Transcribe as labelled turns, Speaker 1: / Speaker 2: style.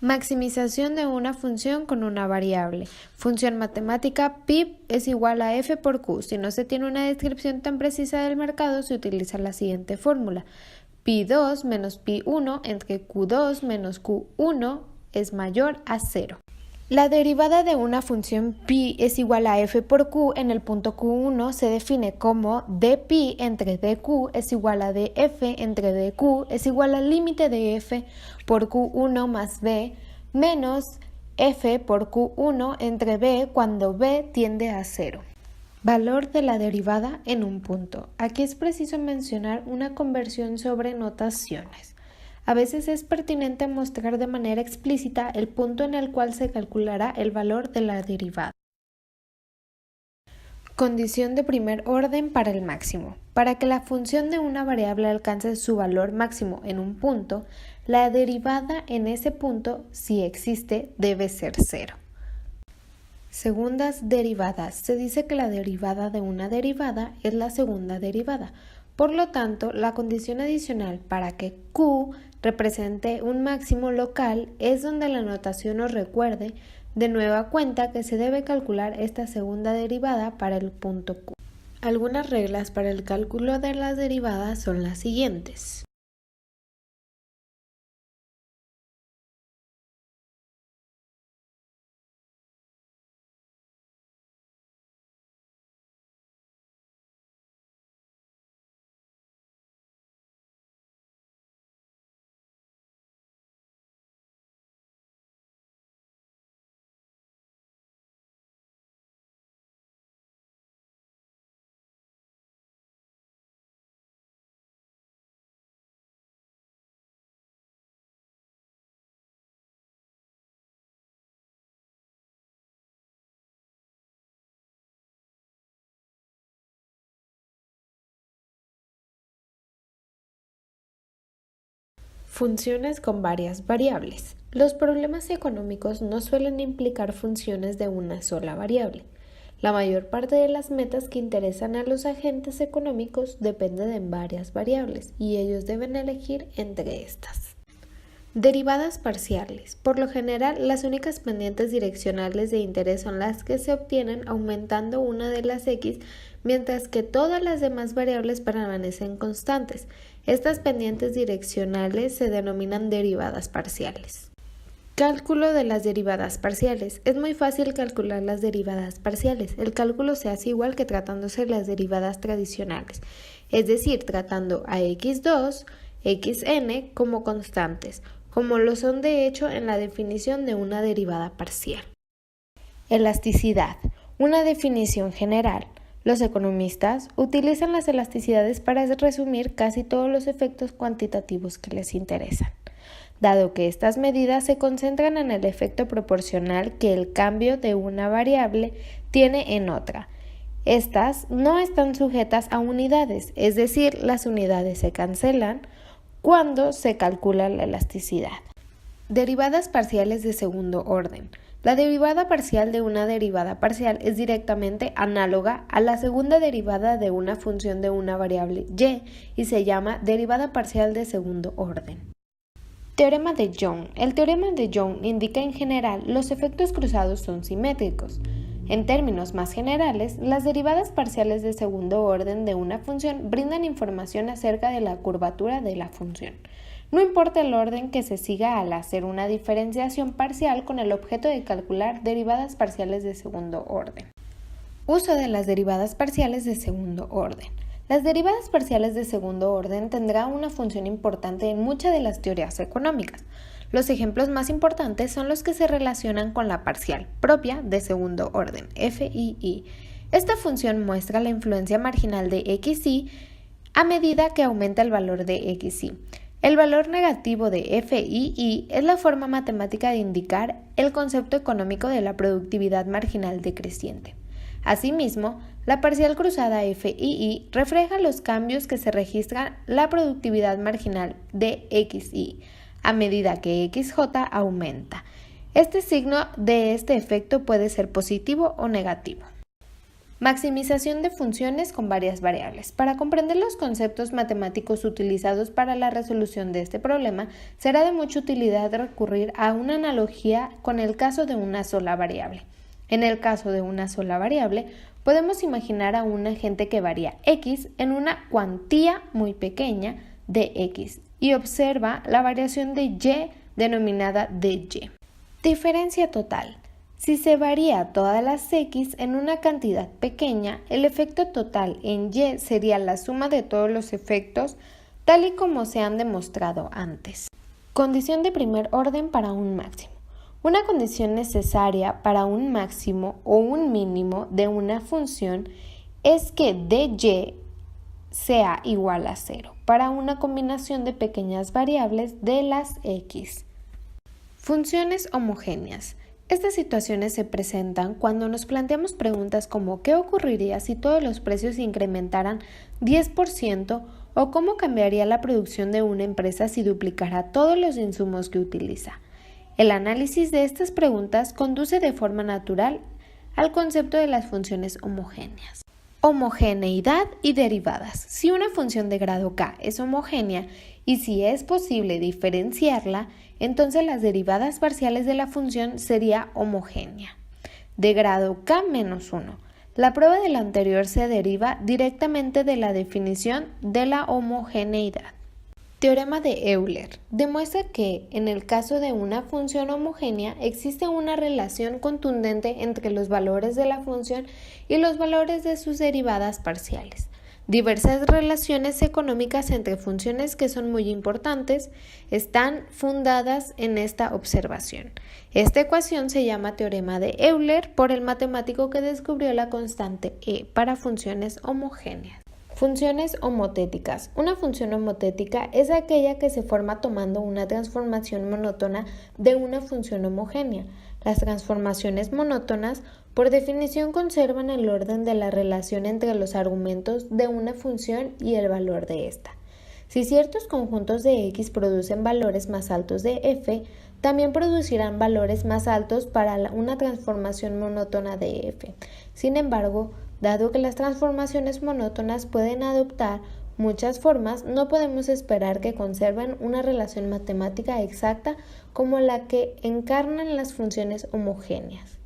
Speaker 1: Maximización de una función con una variable. Función matemática PIB es igual a F por Q. Si no se tiene una descripción tan precisa del mercado, se utiliza la siguiente fórmula. Pi2 menos Pi1 entre Q2 menos Q1 es mayor a 0. La derivada de una función pi es igual a f por q en el punto q1 se define como dpi entre dq es igual a df entre dq es igual al límite de f por q1 más b menos f por q1 entre b cuando b tiende a 0. Valor de la derivada en un punto. Aquí es preciso mencionar una conversión sobre notaciones. A veces es pertinente mostrar de manera explícita el punto en el cual se calculará el valor de la derivada. Condición de primer orden para el máximo. Para que la función de una variable alcance su valor máximo en un punto, la derivada en ese punto, si existe, debe ser 0. Segundas derivadas. Se dice que la derivada de una derivada es la segunda derivada. Por lo tanto, la condición adicional para que Q represente un máximo local es donde la notación nos recuerde de nueva cuenta que se debe calcular esta segunda derivada para el punto Q. Algunas reglas para el cálculo de las derivadas son las siguientes. Funciones con varias variables. Los problemas económicos no suelen implicar funciones de una sola variable. La mayor parte de las metas que interesan a los agentes económicos dependen de varias variables y ellos deben elegir entre estas. Derivadas parciales. Por lo general, las únicas pendientes direccionales de interés son las que se obtienen aumentando una de las x, mientras que todas las demás variables permanecen constantes. Estas pendientes direccionales se denominan derivadas parciales. Cálculo de las derivadas parciales. Es muy fácil calcular las derivadas parciales. El cálculo se hace igual que tratándose de las derivadas tradicionales, es decir, tratando a x2, xn como constantes, como lo son de hecho en la definición de una derivada parcial. Elasticidad. Una definición general. Los economistas utilizan las elasticidades para resumir casi todos los efectos cuantitativos que les interesan, dado que estas medidas se concentran en el efecto proporcional que el cambio de una variable tiene en otra. Estas no están sujetas a unidades, es decir, las unidades se cancelan cuando se calcula la elasticidad. Derivadas parciales de segundo orden. La derivada parcial de una derivada parcial es directamente análoga a la segunda derivada de una función de una variable y se llama derivada parcial de segundo orden. Teorema de Young. El teorema de Young indica en general los efectos cruzados son simétricos. En términos más generales, las derivadas parciales de segundo orden de una función brindan información acerca de la curvatura de la función. No importa el orden que se siga al hacer una diferenciación parcial con el objeto de calcular derivadas parciales de segundo orden. Uso de las derivadas parciales de segundo orden. Las derivadas parciales de segundo orden tendrán una función importante en muchas de las teorías económicas. Los ejemplos más importantes son los que se relacionan con la parcial propia de segundo orden, f(i). Esta función muestra la influencia marginal de xi a medida que aumenta el valor de xi. El valor negativo de f(i) es la forma matemática de indicar el concepto económico de la productividad marginal decreciente. Asimismo, la parcial cruzada f(i) refleja los cambios que se registran la productividad marginal de xi a medida que xj aumenta. Este signo de este efecto puede ser positivo o negativo. Maximización de funciones con varias variables. Para comprender los conceptos matemáticos utilizados para la resolución de este problema, será de mucha utilidad recurrir a una analogía con el caso de una sola variable. En el caso de una sola variable, podemos imaginar a un agente que varía x en una cuantía muy pequeña de x y observa la variación de y denominada dy. Diferencia total. Si se varía todas las x en una cantidad pequeña, el efecto total en y sería la suma de todos los efectos, tal y como se han demostrado antes. Condición de primer orden para un máximo. Una condición necesaria para un máximo o un mínimo de una función es que dy sea igual a 0 para una combinación de pequeñas variables de las x. Funciones homogéneas. Estas situaciones se presentan cuando nos planteamos preguntas como ¿qué ocurriría si todos los precios se incrementaran 10% o cómo cambiaría la producción de una empresa si duplicara todos los insumos que utiliza? El análisis de estas preguntas conduce de forma natural al concepto de las funciones homogéneas. Homogeneidad y derivadas. Si una función de grado k es homogénea y si es posible diferenciarla, entonces las derivadas parciales de la función sería homogénea. De grado k-1. La prueba de la anterior se deriva directamente de la definición de la homogeneidad. Teorema de Euler. Demuestra que, en el caso de una función homogénea, existe una relación contundente entre los valores de la función y los valores de sus derivadas parciales. Diversas relaciones económicas entre funciones que son muy importantes están fundadas en esta observación. Esta ecuación se llama teorema de Euler por el matemático que descubrió la constante E para funciones homogéneas. Funciones homotéticas. Una función homotética es aquella que se forma tomando una transformación monótona de una función homogénea. Las transformaciones monótonas, por definición, conservan el orden de la relación entre los argumentos de una función y el valor de esta. Si ciertos conjuntos de x producen valores más altos de f, también producirán valores más altos para una transformación monótona de f. Sin embargo, dado que las transformaciones monótonas pueden adoptar muchas formas, no podemos esperar que conserven una relación matemática exacta como la que encarnan las funciones homogéneas.